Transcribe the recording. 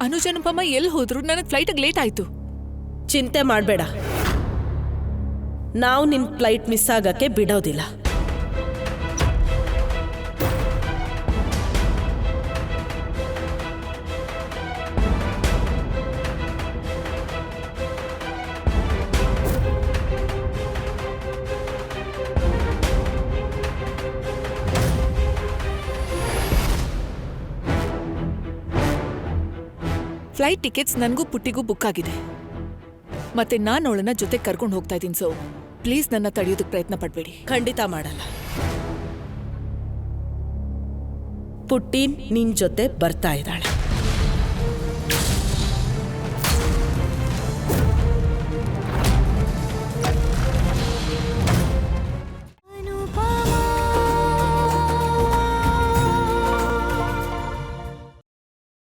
ಅನುಜನಪಮ್ಮ ಎಲ್ಲಿ ಹೋದ್ರು? ನನಗೆ ಫ್ಲೈಟ್ಗೆ ಲೇಟ್ ಆಯ್ತು. ಚಿಂತೆ ಮಾಡಬೇಡ, ನಾವು ನಿನ್ನ ಫ್ಲೈಟ್ ಮಿಸ್ ಆಗಕ್ಕೆ ಬಿಡೋದಿಲ್ಲ. ಫ್ಲೈಟ್ ಟಿಕೆಟ್ಸ್ ನನಗೂ ಪುಟ್ಟಿಗೂ ಬುಕ್ ಆಗಿದೆ. ಮತ್ತೆ ನಾನು ಅವಳನ್ನ ಜೊತೆ ಕರ್ಕೊಂಡು ಹೋಗ್ತಾ ಇದ್ದೀನಿ. ಸೊ ಪ್ಲೀಸ್ ನನ್ನ ತಡೆಯೋದಕ್ಕೆ ಪ್ರಯತ್ನ ಪಡಬೇಡಿ. ಖಂಡಿತ ಮಾಡಲ್ಲ. ಪುಟ್ಟಿ ನಿನ್ ಜೊತೆ ಬರ್ತಾ ಇದ್ದಾಳೆ.